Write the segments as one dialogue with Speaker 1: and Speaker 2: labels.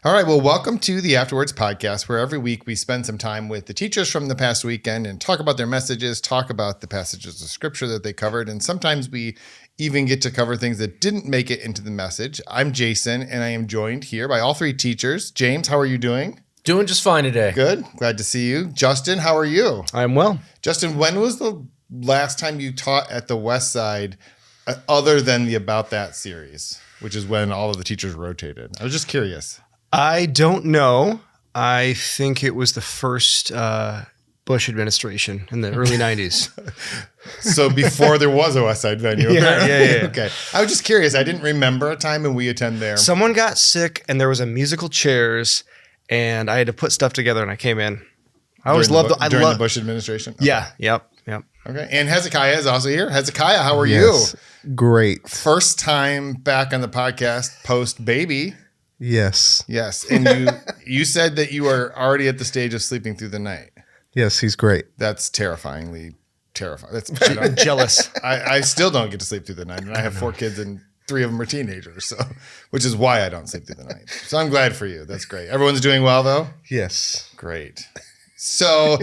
Speaker 1: All right. Well, welcome to the AfterWords Podcast, where every week we spend some time with the teachers from the past weekend and talk about their messages, talk about the passages of scripture that they covered. And sometimes we even get to cover things that didn't make it into the message. I'm Jason, and I am joined here by all three teachers. James, how are you doing?
Speaker 2: Doing just fine today.
Speaker 1: Good. Glad to see you. Justin, how are you?
Speaker 3: I'm well.
Speaker 1: Justin, when was the last time you taught at the West Side other than the About That series, which is when all of the teachers rotated? I was just curious.
Speaker 3: I don't know. I think it was the first Bush administration in the early 90s.
Speaker 1: So before there was a West Side venue.
Speaker 3: Yeah.
Speaker 1: Okay. I was just curious. I didn't remember a time when we attend there.
Speaker 3: Someone got sick and there was a musical chairs and I had to put stuff together and I came in. I always loved
Speaker 1: during the Bush administration? Okay.
Speaker 3: Yeah. Yep.
Speaker 1: Okay. And Hezekiah is also here. Hezekiah, how are you?
Speaker 4: Great.
Speaker 1: First time back on the podcast post baby.
Speaker 4: Yes.
Speaker 1: And you said that you are already at the stage of sleeping through the night.
Speaker 4: Yes, he's great.
Speaker 1: That's terrifying.
Speaker 3: I'm jealous.
Speaker 1: I still don't get to sleep through the night, and I have 4 kids and 3 of them are teenagers, so which is why I don't sleep through the night. So I'm glad for you. That's great. Everyone's doing well, though?
Speaker 4: Yes.
Speaker 1: Great. So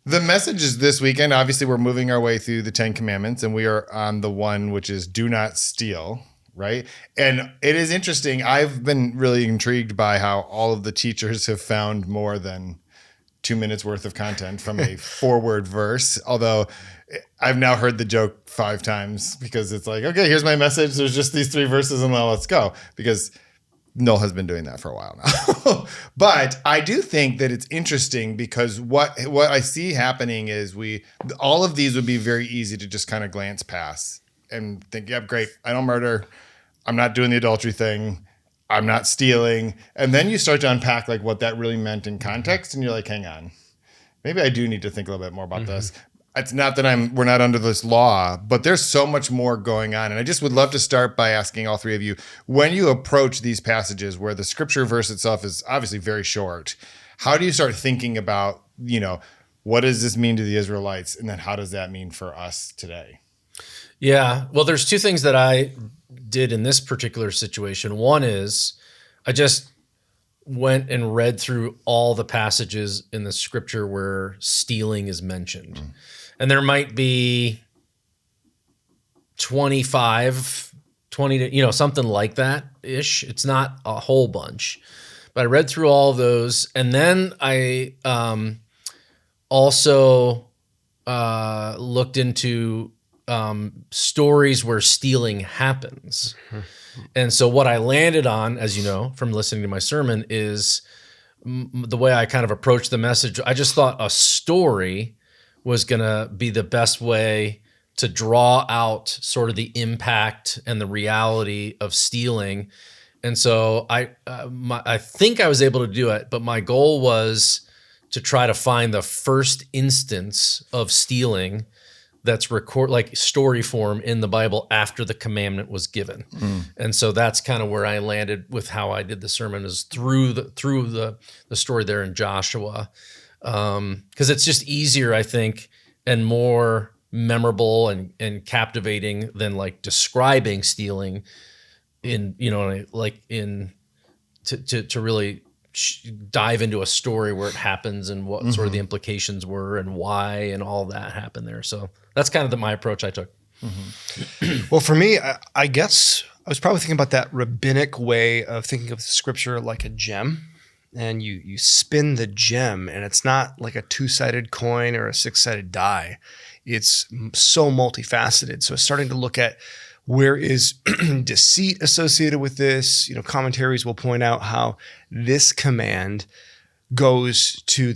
Speaker 1: the message is this weekend. Obviously, we're moving our way through the 10 Commandments, and we are on the one which is do not steal. Right. And it is interesting. I've been really intrigued by how all of the teachers have found more than 2 minutes worth of content from a 4-word verse. Although I've now heard the joke 5 times because it's like, okay, here's my message. There's just these 3 verses and now let's go. Because Noel has been doing that for a while now. But I do think that it's interesting because what I see happening is all of these would be very easy to just kind of glance past and think, yep, great. I don't murder. I'm not doing the adultery thing. I'm not stealing. And then you start to unpack like what that really meant in context. And you're like, hang on, maybe I do need to think a little bit more about this. It's not that we're not under this law, but there's so much more going on. And I just would love to start by asking all 3 of you, when you approach these passages where the scripture verse itself is obviously very short, how do you start thinking about, what does this mean to the Israelites? And then how does that mean for us today?
Speaker 2: Yeah. Well, there's 2 things that I did in this particular situation. One is I just went and read through all the passages in the scripture where stealing is mentioned. And there might be 25, 20, something like that ish. It's not a whole bunch, but I read through all of those. And then I also looked into stories where stealing happens. And so what I landed on, as you know, from listening to my sermon, is the way I kind of approached the message. I just thought a story was going to be the best way to draw out sort of the impact and the reality of stealing. And so I think I was able to do it, but my goal was to try to find the first instance of stealing that's like story form in the Bible after the commandment was given. And so that's kind of where I landed with how I did the sermon, is through the story there in Joshua. Because it's just easier, I think, and more memorable and captivating than like describing stealing to really dive into a story where it happens and what sort of the implications were and why and all that happened there. So that's kind of my approach I took.
Speaker 3: Well, for me, I guess I was probably thinking about that rabbinic way of thinking of scripture like a gem. And you spin the gem, and it's not like a 2-sided coin or a 6-sided die. It's so multifaceted. So starting to look at where is deceit associated with this. Commentaries will point out how this command goes to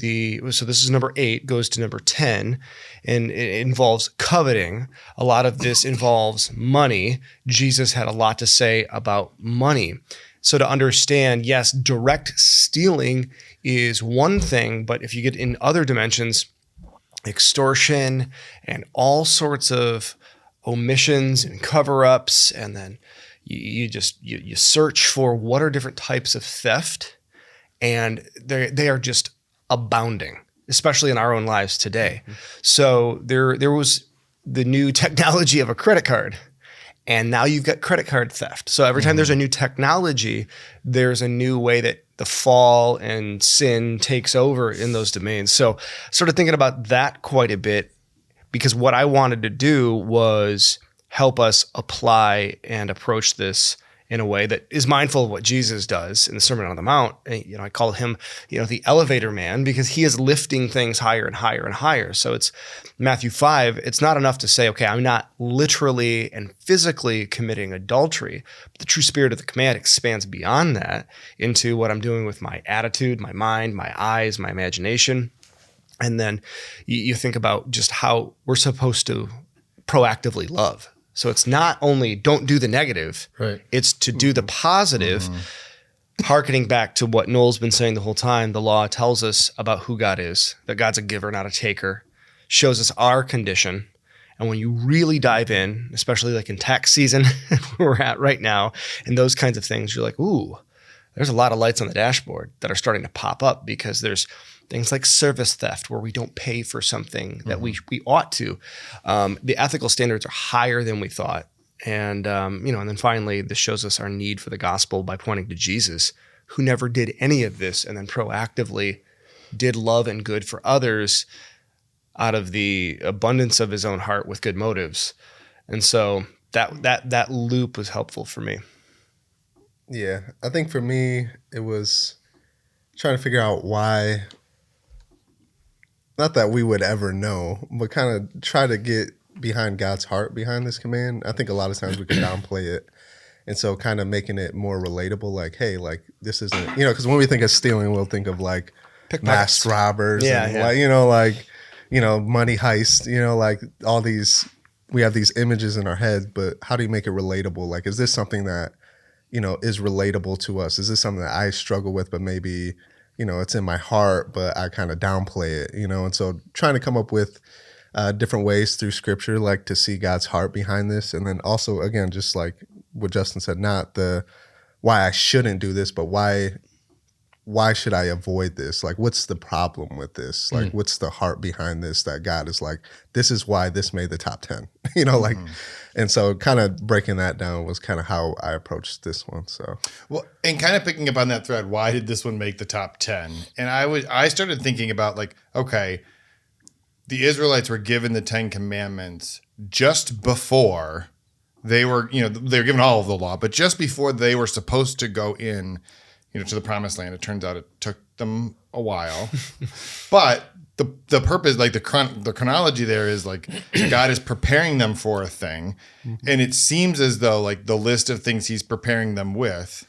Speaker 3: so this is number 8, goes to number 10, and it involves coveting. A lot of this involves money. Jesus had a lot to say about money. So to understand, yes, direct stealing is one thing, but if you get in other dimensions, extortion and all sorts of omissions and cover-ups, and then you search for what are different types of theft, and they are just abounding, especially in our own lives today. So there was the new technology of a credit card. And now you've got credit card theft. So every time there's a new technology, there's a new way that the fall and sin takes over in those domains. So sort of thinking about that quite a bit, because what I wanted to do was help us apply and approach this in a way that is mindful of what Jesus does in the Sermon on the Mount. You know, I call him, the elevator man, because he is lifting things higher and higher and higher. So it's Matthew 5. It's not enough to say, okay, I'm not literally and physically committing adultery. But the true spirit of the command expands beyond that into what I'm doing with my attitude, my mind, my eyes, my imagination. And then you think about just how we're supposed to proactively love. So it's not only don't do the negative,
Speaker 2: right.
Speaker 3: It's to do the positive. Harkening back to what Noel's been saying the whole time, the law tells us about who God is, that God's a giver, not a taker, shows us our condition. And when you really dive in, especially like in tax season where we're at right now, and those kinds of things, you're like, ooh, there's a lot of lights on the dashboard that are starting to pop up, because there's things like service theft where we don't pay for something that we ought to. The ethical standards are higher than we thought. And, and then finally, this shows us our need for the gospel by pointing to Jesus, who never did any of this and then proactively did love and good for others out of the abundance of his own heart with good motives. And so that loop was helpful for me.
Speaker 4: Yeah, I think for me, it was trying to figure out why, not that we would ever know, but kind of try to get behind God's heart behind this command. I think a lot of times we can downplay it. And so kind of making it more relatable, like, hey, like this isn't, because when we think of stealing, we'll think of like masked robbers, like, money heist, like all these, we have these images in our head, but how do you make it relatable? Like, is this something that, is relatable to us? Is this something that I struggle with, but maybe, it's in my heart, but I kind of downplay it, and so trying to come up with different ways through scripture, like to see God's heart behind this. And then also, again, just like what Justin said, not the why I shouldn't do this, but why should I avoid this? Like, what's the problem with this? Like, what's the heart behind this, that God is like, this is why this made the top 10, and so kind of breaking that down was kind of how I approached this one. So,
Speaker 1: well, and kind of picking up on that thread, why did this one make the top 10? And I started thinking about like, okay, the Israelites were given the 10 Commandments just before they were, they were given all of the law, but just before they were supposed to go in, to the promised land. It turns out it took them a while, but the purpose, like the chronology there is like God is preparing them for a thing. And it seems as though like the list of things he's preparing them with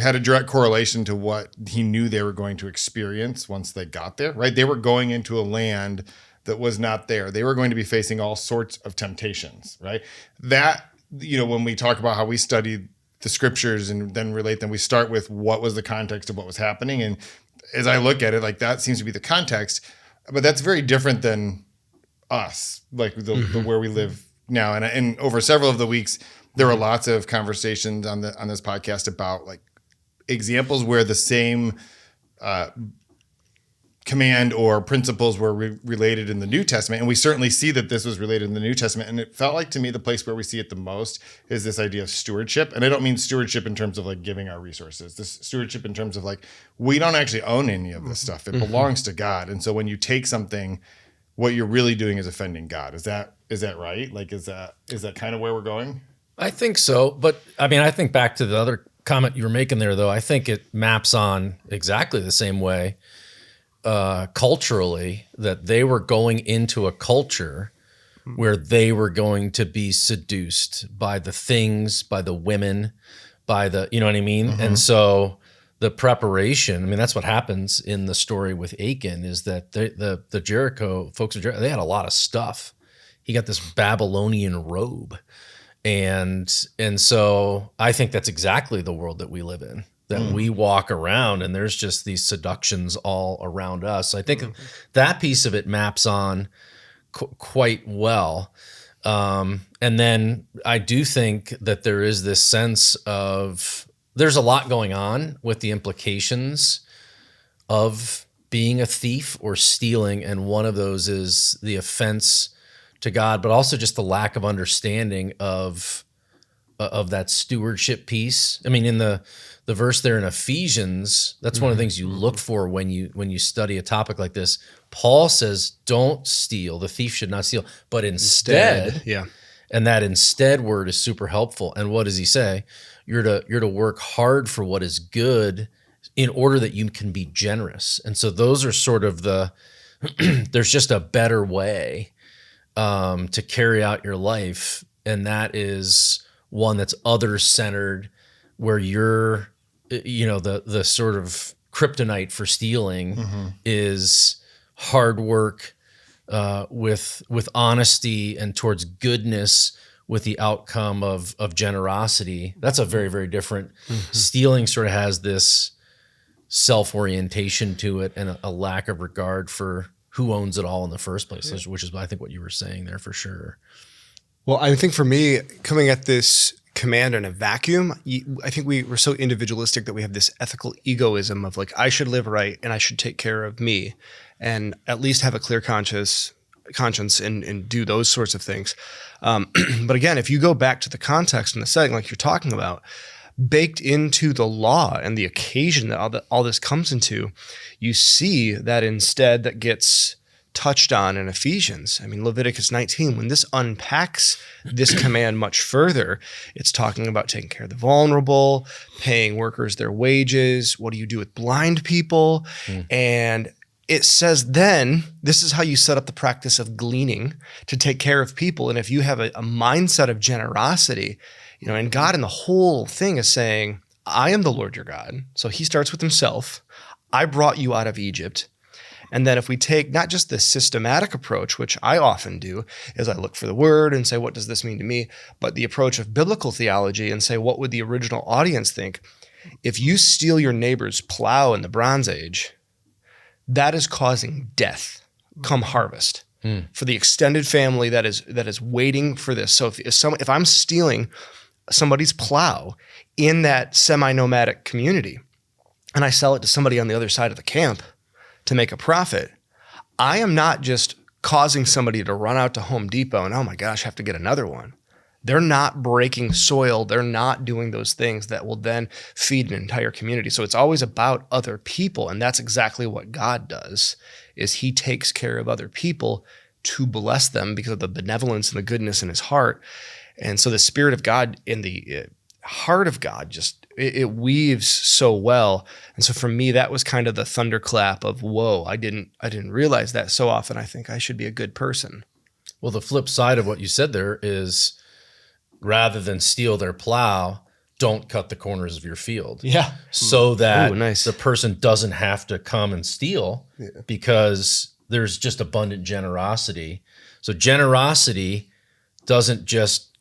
Speaker 1: had a direct correlation to what he knew they were going to experience once they got there, right? They were going into a land that was not there. They were going to be facing all sorts of temptations, right? That, when we talk about how we study the scriptures and then relate them, we start with what was the context of what was happening. And as I look at it, like that seems to be the context, but that's very different than us, like the where we live now. And over several of the weeks, there were lots of conversations on this podcast about like examples where the same command or principles were related in the New Testament. And we certainly see that this was related in the New Testament. And it felt like to me, the place where we see it the most is this idea of stewardship. And I don't mean stewardship in terms of like giving our resources, this stewardship in terms of like, we don't actually own any of this stuff. It belongs to God. And so when you take something, what you're really doing is offending God. Is that right? Like, is that kind of where we're going?
Speaker 2: I think so. But I mean, I think back to the other comment you were making there, though. I think it maps on exactly the same way culturally, that they were going into a culture where they were going to be seduced by the things, by the women, by the, you know what I mean? And so the preparation, I mean, that's what happens in the story with Achan, is that the Jericho folks, they had a lot of stuff. He got this Babylonian robe. And so I think that's exactly the world that we live in, that we walk around and there's just these seductions all around us. I think that piece of it maps on quite well. And then I do think that there is this sense of, there's a lot going on with the implications of being a thief or stealing. And one of those is the offense to God, but also just the lack of understanding of that stewardship piece. I mean, in the verse there in Ephesians, that's one of the things you look for when you study a topic like this. Paul says, don't steal. The thief should not steal, but instead,
Speaker 3: yeah.
Speaker 2: And that instead word is super helpful. And what does he say? You're to work hard for what is good in order that you can be generous. And so those are sort of there's just a better way to carry out your life. And that is one that's other-centered, where you're, the sort of kryptonite for stealing is hard work with honesty and towards goodness, with the outcome of generosity. That's a very, very different. Stealing sort of has this self-orientation to it and a lack of regard for who owns it all in the first place, which is, I think, what you were saying there for sure.
Speaker 3: Well, I think for me, coming at this command in a vacuum, I think we're so individualistic that we have this ethical egoism of like, I should live right and I should take care of me and at least have a clear conscience and do those sorts of things. But again, if you go back to the context and the setting, like you're talking about, baked into the law and the occasion that all this comes into, you see that instead that gets touched on in Ephesians. I mean, Leviticus 19, when this unpacks this command much further, it's talking about taking care of the vulnerable, paying workers their wages. What do you do with blind people? And it says then, this is how you set up the practice of gleaning to take care of people. And if you have a mindset of generosity, and God in the whole thing is saying, I am the Lord your God. So he starts with himself. I brought you out of Egypt. And then if we take not just the systematic approach, which I often do, is I look for the word and say, what does this mean to me? But the approach of biblical theology and say, what would the original audience think? If you steal your neighbor's plow in the Bronze Age, that is causing death come harvest for the extended family that is waiting for this. So if I'm stealing somebody's plow in that semi-nomadic community and I sell it to somebody on the other side of the camp to make a profit, I am not just causing somebody to run out to Home Depot and, oh my gosh, have to get another one. They're not breaking soil. They're not doing those things that will then feed an entire community. So it's always about other people. And that's exactly what God does, is he takes care of other people to bless them because of the benevolence and the goodness in his heart. And so the Spirit of God in the heart of God just, it weaves so well. And so for me, that was kind of the thunderclap of, whoa, I didn't realize that. So often I think I should be a good person.
Speaker 2: Well, the flip side of what you said there is, rather than steal their plow, don't cut the corners of your field.
Speaker 3: Yeah.
Speaker 2: So that
Speaker 3: nice.
Speaker 2: The person doesn't have to come and steal because there's just abundant generosity. So generosity doesn't just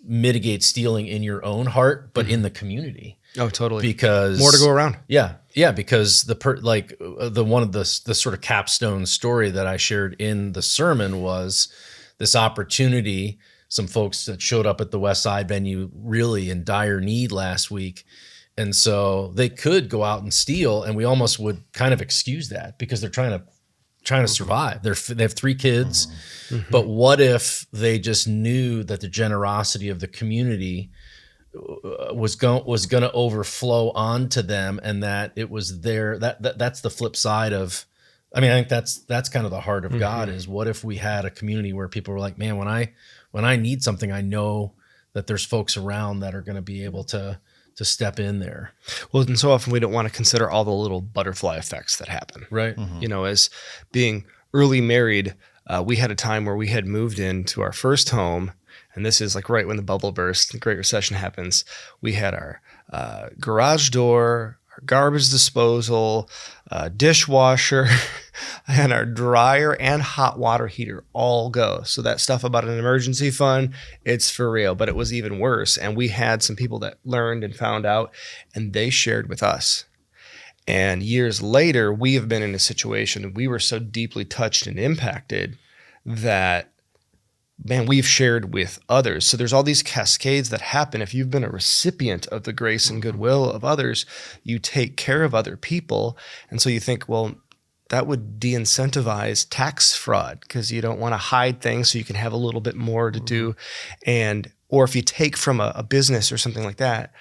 Speaker 2: mitigate stealing in your own heart, but in the community.
Speaker 3: Oh, totally.
Speaker 2: Because
Speaker 3: more to go around.
Speaker 2: Yeah. Because the one of the sort of capstone story that I shared in the sermon was this opportunity. Some folks that showed up at the West Side venue really in dire need last week. And so they could go out and steal, and we almost would kind of excuse that because they're trying to survive. They have 3 kids. But what if they just knew that the generosity of the community was going to overflow onto them, and that it was there? That's the flip side of. I mean, I think that's kind of the heart of God, is what if we had a community where people were like, man, when I need something, I know that there's folks around that are going to be able to step in there.
Speaker 3: Well, and so often we don't want to consider all the little butterfly effects that happen.
Speaker 2: Right.
Speaker 3: As being early married, we had a time where we had moved into our first home, and this is like right when the bubble burst, the Great Recession happens. We had our garage door, our garbage disposal, dishwasher, and our dryer and hot water heater all go. So that stuff about an emergency fund, it's for real, but it was even worse. And we had some people that learned and found out, and they shared with us. And years later, we have been in a situation, we were so deeply touched and impacted that, man, we've shared with others. So there's all these cascades that happen. If you've been a recipient of the grace and goodwill of others, you take care of other people. And so you think, well, that would de-incentivize tax fraud because you don't want to hide things so you can have a little bit more to do. And or if you take from a business or something like that,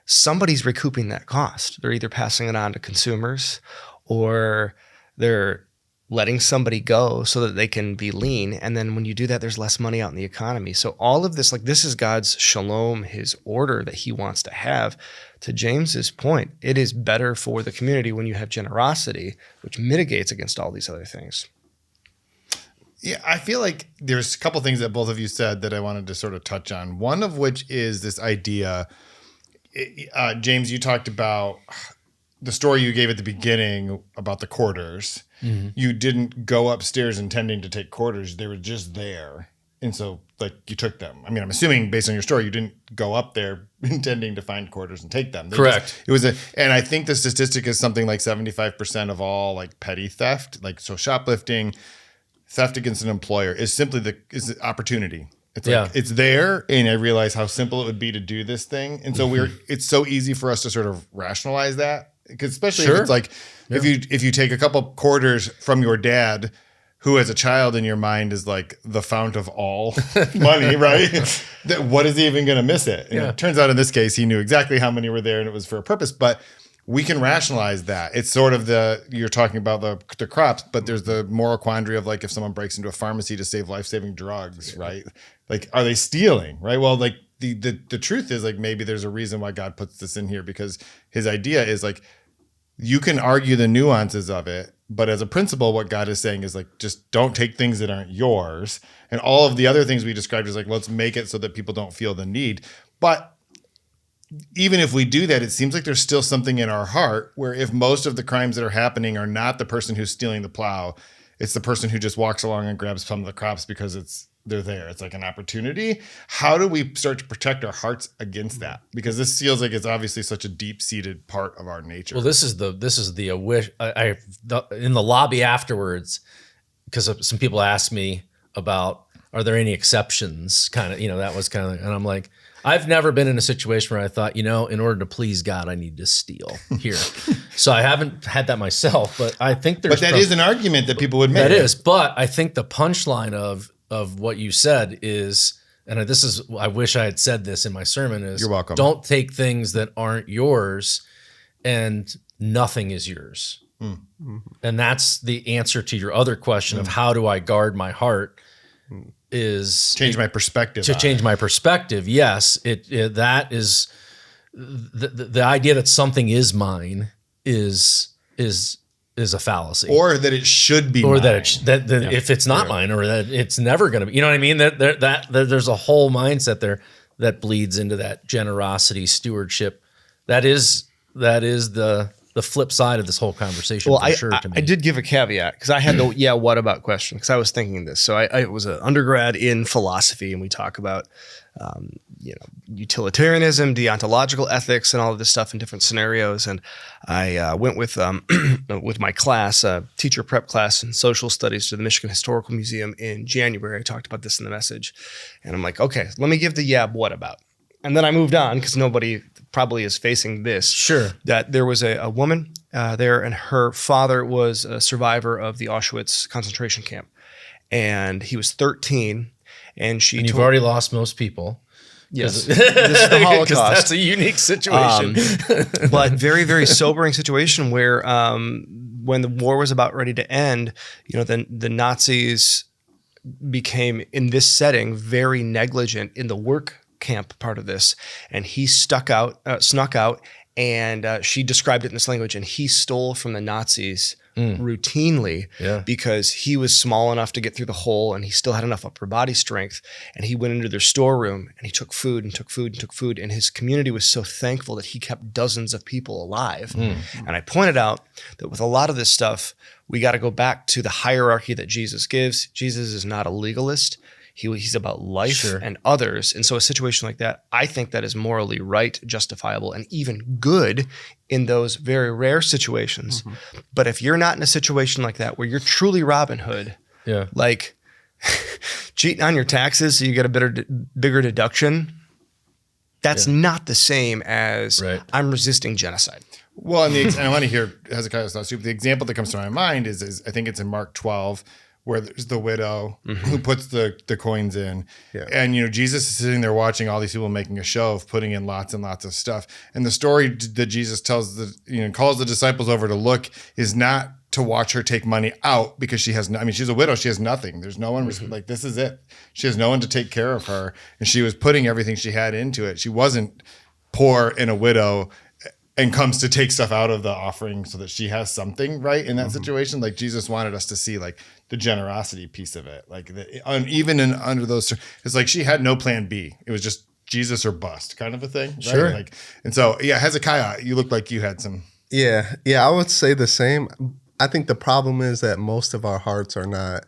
Speaker 3: somebody's recouping that cost. They're either passing it on to consumers or they're letting somebody go so that they can be lean. And then when you do that, there's less money out in the economy. So all of this, like this is God's shalom, his order that he wants to have. To James's point, it is better for the community when you have generosity, which mitigates against all these other things.
Speaker 1: Yeah, I feel like there's a couple things that both of you said that I wanted to sort of touch on. One of which is this idea, James, you talked about the story you gave at the beginning about the quarters. Mm-hmm. You didn't go upstairs intending to take quarters. They were just there. And so like you took them. I mean, I'm assuming based on your story, you didn't go up there intending to find quarters and take them.
Speaker 2: Correct.
Speaker 1: And I think the statistic is something like 75% of all like petty theft, like so shoplifting, theft against an employer is simply is opportunity. It's like, it's there. And I realize how simple it would be to do this thing. And so it's so easy for us to sort of rationalize that. Because especially if it's like, if you take a couple quarters from your dad, who as a child in your mind is like the fount of all money, right? What is he even going to miss it? And it turns out in this case, he knew exactly how many were there and it was for a purpose, but we can rationalize that. It's sort of you're talking about the crops, but there's the moral quandary of like, if someone breaks into a pharmacy to save life-saving drugs, right? Like, are they stealing, right? Well, like the truth is like, maybe there's a reason why God puts this in here, because his idea is like, you can argue the nuances of it, but as a principle, what God is saying is like, just don't take things that aren't yours. And all of the other things we described is like, let's make it so that people don't feel the need. But even if we do that, it seems like there's still something in our heart where if most of the crimes that are happening are not the person who's stealing the plow, it's the person who just walks along and grabs some of the crops because they're there. It's like an opportunity. How do we start to protect our hearts against that? Because this feels like it's obviously such a deep-seated part of our nature.
Speaker 2: Well, this is the wish in the lobby afterwards, because some people asked me about, are there any exceptions? Kind of, that was kind of, and I'm like, I've never been in a situation where I thought, in order to please God, I need to steal here. So I haven't had that myself, but I think there's.
Speaker 1: But that is an argument that people would make.
Speaker 2: That is, but I think the punchline of what you said is, and I wish I had said this in my sermon, is
Speaker 1: you're welcome.
Speaker 2: Don't take things that aren't yours, and nothing is yours. Mm-hmm. And that's the answer to your other question of how do I guard my heart is
Speaker 1: change my perspective.
Speaker 2: To change my perspective. Yes. That is the idea that something is mine is a fallacy,
Speaker 1: or that it should be,
Speaker 2: or
Speaker 1: mine.
Speaker 2: that if it's not mine, or that it's never going to be. You know what I mean? That there's a whole mindset there that bleeds into that generosity, stewardship. That is the flip side of this whole conversation.
Speaker 3: Well,
Speaker 2: to me.
Speaker 3: I did give a caveat because I had the what about question, because I was thinking this. So I was an undergrad in philosophy, and we talk about utilitarianism, deontological ethics, and all of this stuff in different scenarios. And I went with my class, teacher prep class in social studies, to the Michigan Historical Museum in January. I talked about this in the message, and I'm like, okay, let me give the what about. And then I moved on because nobody probably is facing this.
Speaker 2: Sure.
Speaker 3: That there was a woman there, and her father was a survivor of the Auschwitz concentration camp. And he was 13, and
Speaker 2: you've already lost most people.
Speaker 3: Yes. This is the Holocaust.
Speaker 2: That's a unique situation.
Speaker 3: But very, very sobering situation where when the war was about ready to end, the Nazis became, in this setting, very negligent in the work camp part of this, and he snuck out, and she described it in this language, and he stole from the Nazis routinely because he was small enough to get through the hole, and he still had enough upper body strength, and he went into their storeroom and he took food and took food and took food, and his community was so thankful that he kept dozens of people alive. And I pointed out that with a lot of this stuff, we got to go back to the hierarchy that Jesus gives. Jesus is not a legalist. He's about life and others. And so a situation like that, I think that is morally right, justifiable, and even good in those very rare situations. Mm-hmm. But if you're not in a situation like that, where you're truly Robin Hood, like cheating on your taxes so you get a bigger deduction, that's not the same as I'm resisting genocide.
Speaker 1: Well, and I want to hear Hezekiah's thoughts too. The example that comes to my mind is I think it's in Mark 12, where there's the widow who puts the coins in.
Speaker 4: Yeah.
Speaker 1: And, Jesus is sitting there watching all these people making a show of putting in lots and lots of stuff. And the story that Jesus tells calls the disciples over to look is not to watch her take money out because she has she's a widow. She has nothing. There's no one like, this is it. She has no one to take care of her. And she was putting everything she had into it. She wasn't poor and a widow and comes to take stuff out of the offering so that she has something, right? In that situation, like Jesus wanted us to see like the generosity piece of it. Like even under those, it's like she had no plan B. It was just Jesus or bust kind of a thing. Right?
Speaker 2: Sure.
Speaker 1: And so, Hezekiah, you look like you had some.
Speaker 4: Yeah, I would say the same. I think the problem is that most of our hearts are not.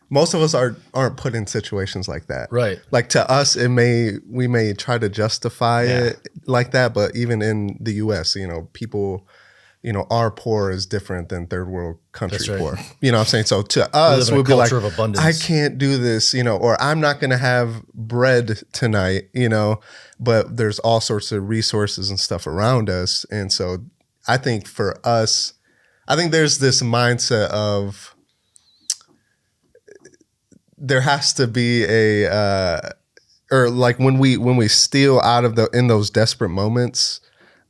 Speaker 4: Most of us aren't put in situations like that.
Speaker 2: Right.
Speaker 4: Like to us, we may try to justify it like that, but even in the U.S., people, our poor is different than third world country poor. You know what I'm saying? So to us, we'll be like,
Speaker 2: of abundance.
Speaker 4: I can't do this, or I'm not going to have bread tonight, but there's all sorts of resources and stuff around us. And so I think for us, there's this mindset of, there has to be or like when we steal out of in those desperate moments,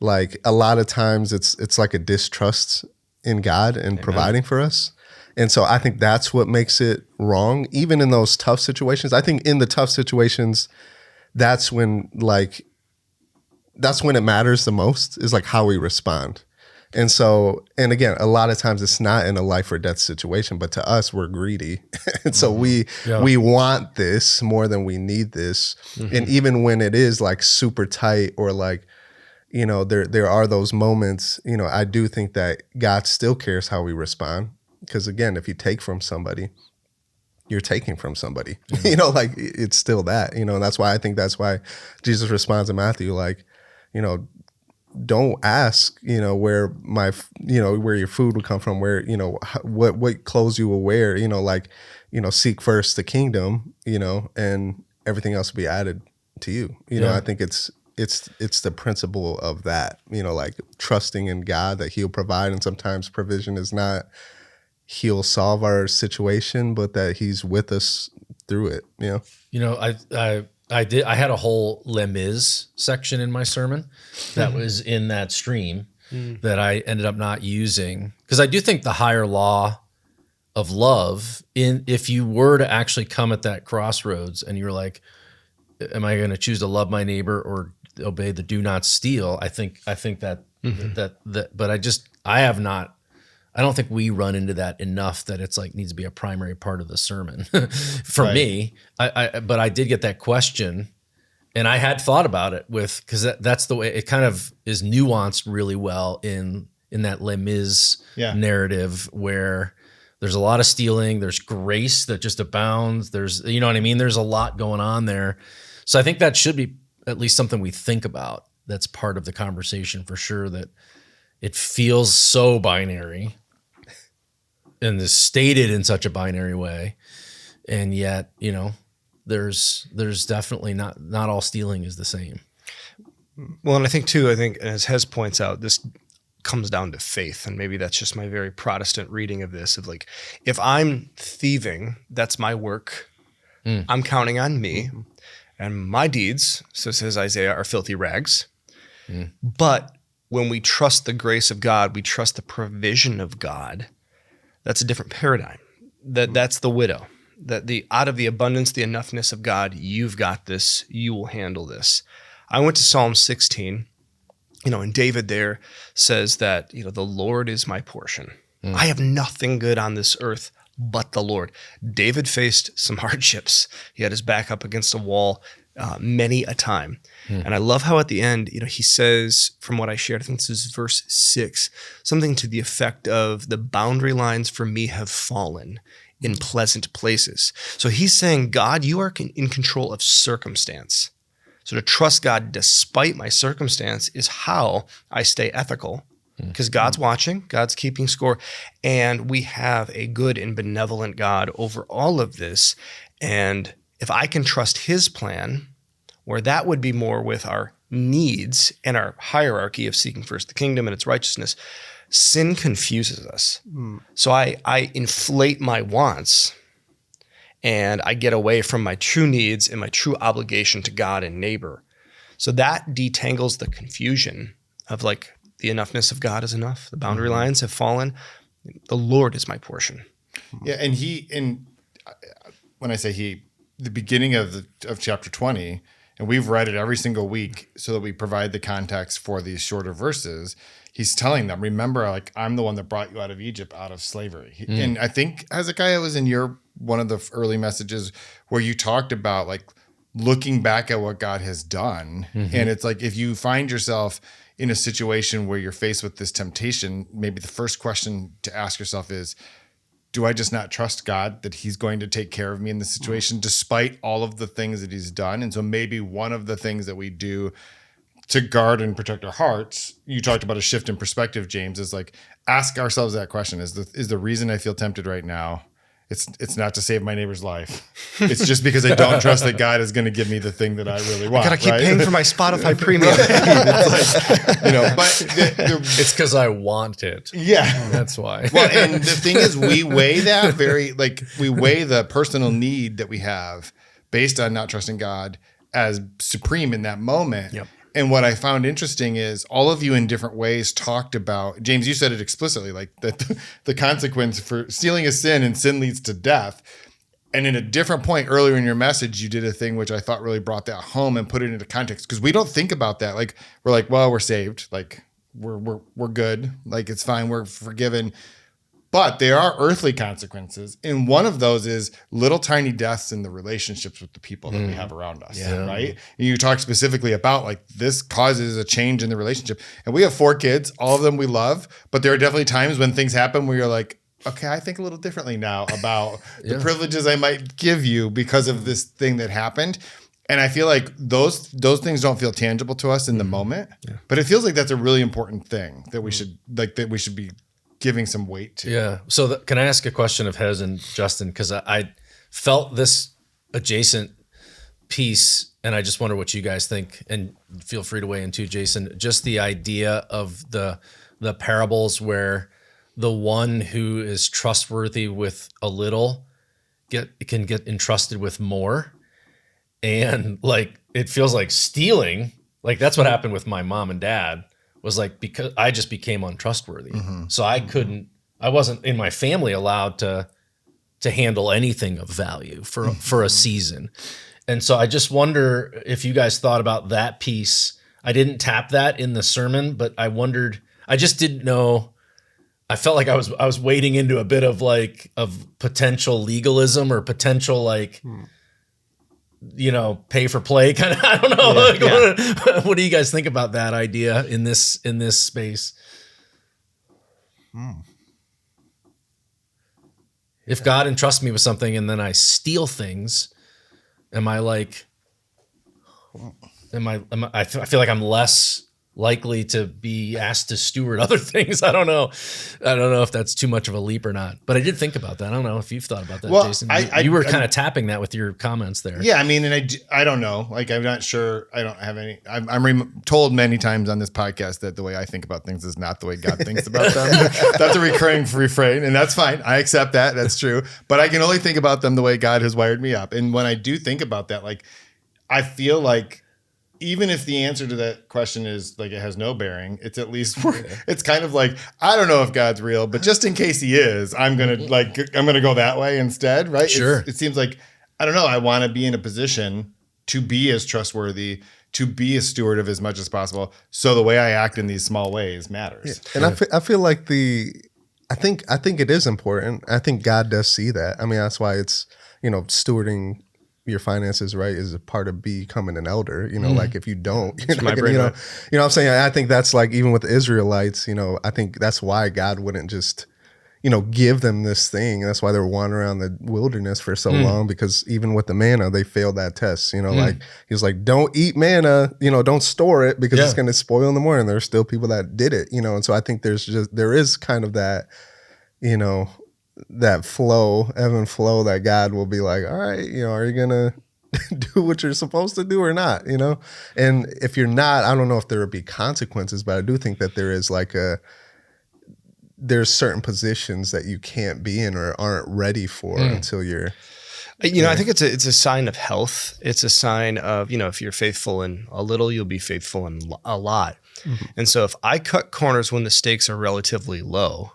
Speaker 4: like a lot of times it's like a distrust in God and providing for us. And so I think that's what makes it wrong, even in those tough situations. I think in the tough situations, that's when it matters the most, is like how we respond. And so, and again, a lot of times it's not in a life or death situation, but to us, we're greedy. And so we want this more than we need this. And even when it is like super tight or like, there are those moments, I do think that God still cares how we respond. Because again, if you take from somebody, you're taking from somebody, like it's still that, and that's why Jesus responds in Matthew, like, don't ask, where where your food will come from, where, what clothes you will wear, seek first the kingdom, and everything else will be added to you. I think it's the principle of that, like trusting in God that He'll provide. And sometimes provision is not He'll solve our situation, but that He's with us through it. I had a whole Les Mis section in my sermon that was in that stream that I ended up not using, because I do think the higher law of love, if you were to actually come at that crossroads and you're like, am I going to choose to love my neighbor or obey the do not steal? I think that but I don't think we run into that enough that it's like needs to be a primary part of the sermon for me. But I did get that question, and I had thought about it because that's the way it kind of is nuanced really well in that Les Mis narrative, where there's a lot of stealing, there's grace that just abounds, there's, you know what I mean? There's a lot going on there. So I think that should be at least something we think about. That's part of the conversation for sure, that it feels so binary and is stated in such a binary way. And yet, there's definitely not all stealing is the same.
Speaker 3: Well, and I think as Hez points out, this comes down to faith. And maybe that's just my very Protestant reading of this, of like, if I'm thieving, that's my work. I'm counting on me, and my deeds, so says Isaiah, are filthy rags. But when we trust the grace of God, we trust the provision of God. That's a different paradigm. That's the widow. That out of the abundance, the enoughness of God, you've got this. You will handle this. I went to Psalm 16, and David there says that, the Lord is my portion. I have nothing good on this earth but the Lord. David faced some hardships. He had his back up against a wall many a time. And I love how at the end, he says, from what I shared, I think this is verse 6, something to the effect of, the boundary lines for me have fallen in pleasant places. So he's saying, God, you are in control of circumstance. So to trust God despite my circumstance is how I stay ethical, because God's watching, God's keeping score, and we have a good and benevolent God over all of this. And if I can trust His plan, where that would be more with our needs and our hierarchy of seeking first the kingdom and its righteousness, sin confuses us. So I inflate my wants and I get away from my true needs and my true obligation to God and neighbor. So that detangles the confusion of like the enoughness of God is enough. The boundary lines have fallen. The Lord is my portion.
Speaker 1: Yeah, and when I say he, the beginning of chapter 20, and we've read it every single week so that we provide the context for these shorter verses. He's telling them, remember, like, I'm the one that brought you out of Egypt, out of slavery. And I think Hezekiah was in one of the early messages where you talked about like looking back at what God has done. And it's like, if you find yourself in a situation where you're faced with this temptation, maybe the first question to ask yourself is, do I just not trust God that he's going to take care of me in this situation despite all of the things that he's done? And so maybe one of the things that we do to guard and protect our hearts, you talked about a shift in perspective, James, is like ask ourselves that question. Is the reason I feel tempted right now, it's not to save my neighbor's life. It's just because I don't trust that God is going to give me the thing that I really want.
Speaker 3: I gotta keep paying for my Spotify premium.
Speaker 2: It's because I want it.
Speaker 1: Yeah.
Speaker 2: That's why.
Speaker 1: Well, and the thing is, we weigh that we weigh the personal need that we have based on not trusting God as supreme in that moment.
Speaker 3: Yep.
Speaker 1: And what I found interesting is all of you in different ways talked about, James, you said it explicitly, like that the consequence for stealing is sin and sin leads to death. And in a different point earlier in your message, you did a thing which I thought really brought that home and put it into context, because we don't think about that. Like, we're like, well, we're saved. Like we're good. Like, it's fine. We're forgiven. But there are earthly consequences. And one of those is little tiny deaths in the relationships with the people that we have around us, right? And you talk specifically about like this causes a change in the relationship. And we have 4 kids, all of them we love, but there are definitely times when things happen where you're like, okay, I think a little differently now about the privileges I might give you because of this thing that happened. And I feel like those things don't feel tangible to us in the moment, but it feels like that's a really important thing that we should be giving some weight to.
Speaker 2: Yeah. So can I ask a question of Hez and Justin? Because I felt this adjacent piece, and I just wonder what you guys think. And feel free to weigh in too, Jason. Just the idea of the parables where the one who is trustworthy with a little can get entrusted with more, and like it feels like stealing. Like that's what happened with my mom and dad. Was like, because I just became untrustworthy. So I wasn't in my family allowed to handle anything of value for a season. And so I just wonder if you guys thought about that piece. I didn't tap that in the sermon, but I wondered, I just didn't know. I felt like I was wading into a bit of potential legalism or potential pay for play kind of. I don't know. What do you guys think about that idea in this space? If God entrusts me with something and then I steal things, am I like? I feel like I'm less likely to be asked to steward other things. I don't know if that's too much of a leap or not, but I did think about that. I don't know if you've thought about that, Jason. You were kind of tapping that with your comments there.
Speaker 1: Yeah, I mean, and I don't know. Like, I'm not sure. I don't have any. I'm told many times on this podcast that the way I think about things is not the way God thinks about them. That's a recurring refrain, and that's fine. I accept that. That's true. But I can only think about them the way God has wired me up. And when I do think about that, like, I feel like, even if the answer to that question is like it has no bearing, it's at least it's kind of like, I don't know if God's real, but just in case he is, I'm gonna go that way instead, right?
Speaker 2: Sure.
Speaker 1: It seems like, I don't know, I want to be in a position to be as trustworthy, to be a steward of as much as possible. So the way I act in these small ways matters.
Speaker 4: Yeah. And I feel like I think it is important. I think God does see that. I mean, that's why it's, stewarding your finances right is a part of becoming an elder. Like if you don't, what I'm saying? I think that's like, even with the Israelites, I think that's why God wouldn't just, give them this thing. That's why they were wandering around the wilderness for so long, because even with the manna, they failed that test. Like he's like, don't eat manna, don't store it because it's going to spoil in the morning. There's still people that did it, and so I think there is kind of that, that flow, ebb and flow, that God will be like, all right, are you going to do what you're supposed to do or not, And if you're not, I don't know if there would be consequences, but I do think that there is like there's certain positions that you can't be in or aren't ready for until you're.
Speaker 3: I think it's a sign of health. It's a sign of, if you're faithful in a little, you'll be faithful in a lot. Mm-hmm. And so if I cut corners when the stakes are relatively low,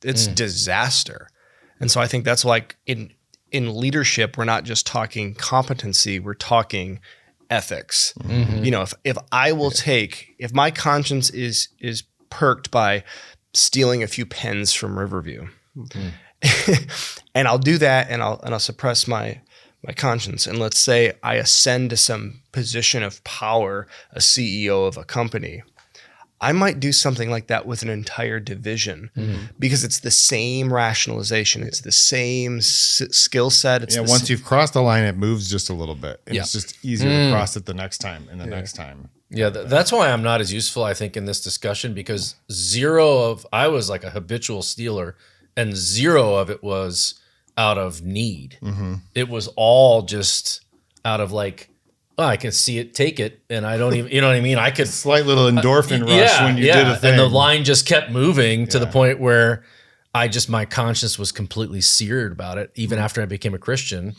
Speaker 3: it's disaster. And so I think that's like in leadership, we're not just talking competency, we're talking ethics. Mm-hmm. If I will if my conscience is perked by stealing a few pens from Riverview, and I'll do that, and I'll suppress my conscience. And let's say I ascend to some position of power, a CEO of a company. I might do something like that with an entire division because it's the same rationalization. It's the same skill set.
Speaker 1: Once you've crossed the line, it moves just a little bit. And it's just easier to cross it the next time and the next time.
Speaker 2: Yeah, that's why I'm not as useful, I think, in this discussion, because I was like a habitual stealer, and zero of it was out of need. Mm-hmm. It was all just out of like, I can see it, take it, and I don't even, you know what I mean? I could
Speaker 1: slight little endorphin rush when you did a thing.
Speaker 2: And the line just kept moving to the point where my conscience was completely seared about it. Even after I became a Christian,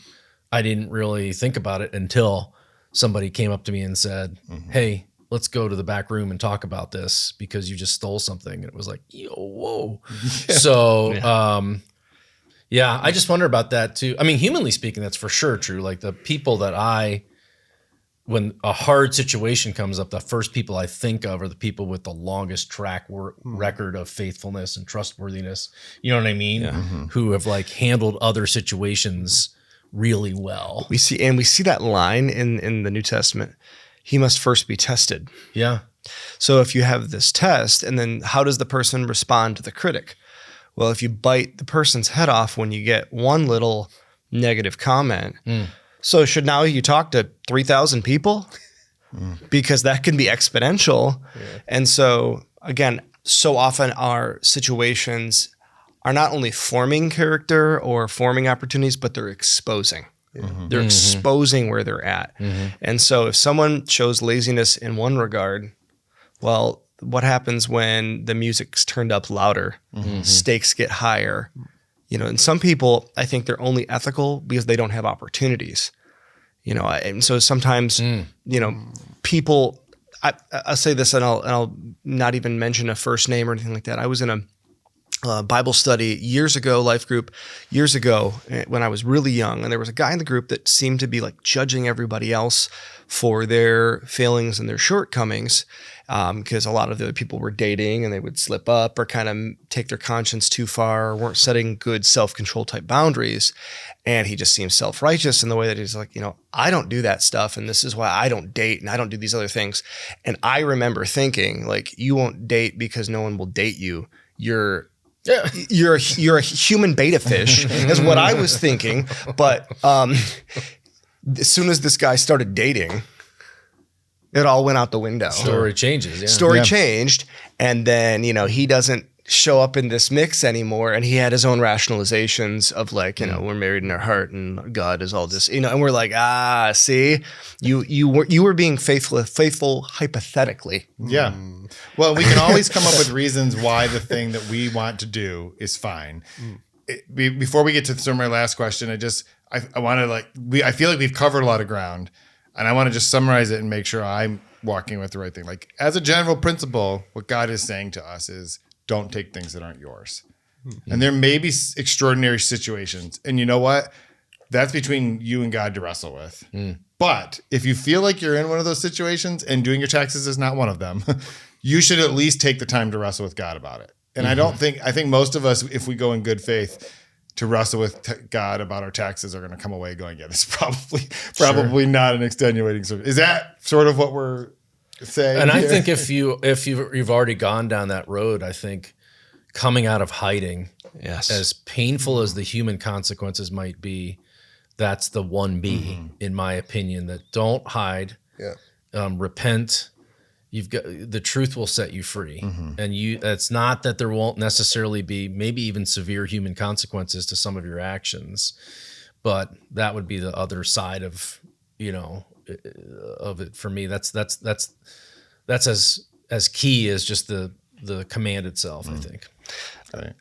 Speaker 2: I didn't really think about it until somebody came up to me and said, hey, let's go to the back room and talk about this because you just stole something. And it was like, whoa. So, I just wonder about that too. I mean, humanly speaking, that's for sure true. Like the people that when a hard situation comes up, the first people I think of are the people with the longest track record of faithfulness and trustworthiness. You know what I mean? Yeah. Who have like handled other situations really well.
Speaker 3: We see that line in the New Testament. He must first be tested.
Speaker 2: Yeah.
Speaker 3: So if you have this test, and then how does the person respond to the critic? Well, if you bite the person's head off when you get one little negative comment, so should now you talk to 3,000 people? Because that can be exponential. Yeah. And so again, so often our situations are not only forming character or forming opportunities, but they're exposing. They're exposing where they're at. And so if someone shows laziness in one regard, well, what happens when the music's turned up louder, stakes get higher? And some people, I think they're only ethical because they don't have opportunities. And so sometimes, people, I'll say this and I'll not even mention a first name or anything like that. I was in a Bible study life group years ago when I was really young. And there was a guy in the group that seemed to be like judging everybody else for their failings and their shortcomings. Because a lot of the other people were dating and they would slip up or kind of take their conscience too far or weren't setting good self-control type boundaries. And he just seems self-righteous in the way that he's like, I don't do that stuff. And this is why I don't date and I don't do these other things. And I remember thinking like, you won't date because no one will date you. You're a human beta fish is what I was thinking. But as soon as this guy started dating, it all went out the window.
Speaker 2: Story changes. Yeah.
Speaker 3: Story changed. And then, he doesn't show up in this mix anymore. And he had his own rationalizations of like, we're married in our heart and God is all this, and we're like, see, you were being faithful hypothetically.
Speaker 1: Yeah. Well, we can always come up with reasons why the thing that we want to do is fine. Before we get to my last question, I want to I feel like we've covered a lot of ground. And I want to just summarize it and make sure I'm walking with the right thing. Like as a general principle, what God is saying to us is don't take things that aren't yours. And there may be extraordinary situations. And you know what? That's between you and God to wrestle with. But if you feel like you're in one of those situations and doing your taxes is not one of them, you should at least take the time to wrestle with God about it. And I think most of us, if we go in good faith, to wrestle with God about our taxes are going to come away going, yeah, this is probably not an extenuating service. Is that sort of what we're saying?
Speaker 2: And
Speaker 1: here?
Speaker 2: I think if you've already gone down that road, I think coming out of hiding, as painful as the human consequences might be, that's the 1B in my opinion. That don't hide, repent. You've got the truth will set you free, and it's not that there won't necessarily be maybe even severe human consequences to some of your actions, but that would be the other side of of it for me. That's as key as just the the command itself, I think.
Speaker 1: Right.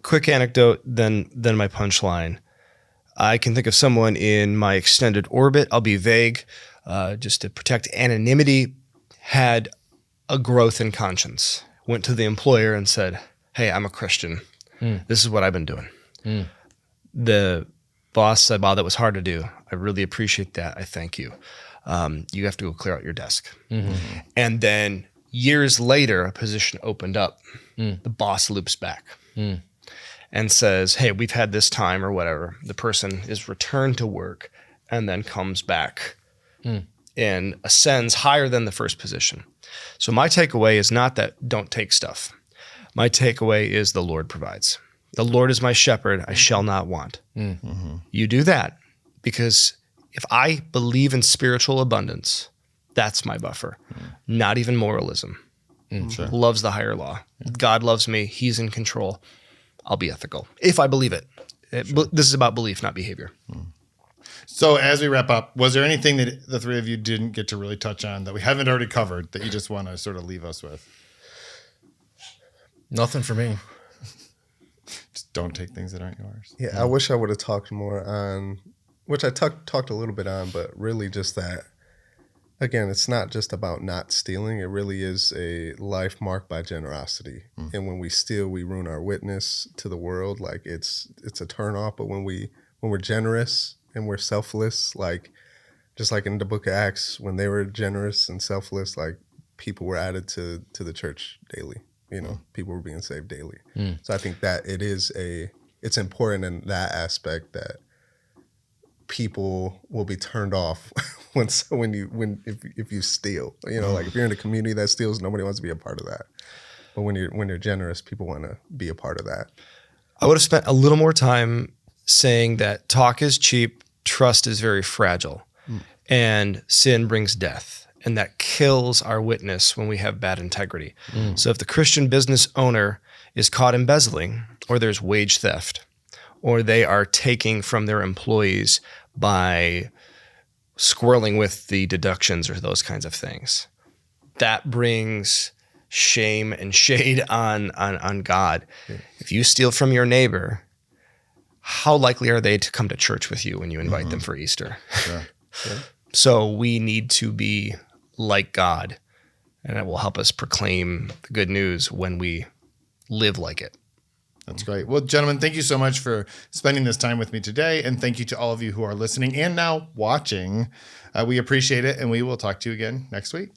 Speaker 3: Quick anecdote, then my punchline. I can think of someone in my extended orbit, I'll be vague, just to protect anonymity, had a growth in conscience, went to the employer and said, hey, I'm a Christian. This is what I've been doing. The boss said, wow, that was hard to do. I really appreciate that. I thank you. You have to go clear out your desk. And then years later, a position opened up. The boss loops back and says, hey, we've had this time or whatever. The person is returned to work and then comes back and ascends higher than the first position. So my takeaway is not that don't take stuff. My takeaway is the Lord provides. The Lord is my shepherd, I shall not want. You do that, because if I believe in spiritual abundance, that's my buffer. Not even moralism.
Speaker 1: Sure.
Speaker 3: Loves the higher law. God loves me. He's in control. I'll be ethical if I believe it. This is about belief, not behavior.
Speaker 1: So as we wrap up, was there anything that the three of you didn't get to really touch on that we haven't already covered that you just want to sort of leave us with?
Speaker 2: Nothing for me.
Speaker 1: Just don't take things that aren't yours.
Speaker 4: Yeah, I wish I would have talked more on, which I talked a little bit on, but really just that, again, it's not just about not stealing. It really is a life marked by generosity. And when we steal, we ruin our witness to the world. Like it's a turn off. But when we're generous and we're selfless, like just like in the book of Acts, when they were generous and selfless, like people were added to the church daily. You know, people were being saved daily. So I think that it's important in that aspect that people will be turned off if you steal. You know, like if you're in a community that steals, nobody wants to be a part of that. But when you're generous, people want to be a part of that.
Speaker 3: I would have spent a little more time saying that talk is cheap, trust is very fragile, and sin brings death. And that kills our witness when we have bad integrity. So if the Christian business owner is caught embezzling, or there's wage theft, or they are taking from their employees by squirreling with the deductions or those kinds of things, that brings shame and shade on God. If you steal from your neighbor, how likely are they to come to church with you when you invite them for Easter? So we need to be like God, and it will help us proclaim the good news when we live like it.
Speaker 1: That's great. Well, gentlemen, thank you so much for spending this time with me today. And thank you to all of you who are listening and now watching. We appreciate it. And we will talk to you again next week.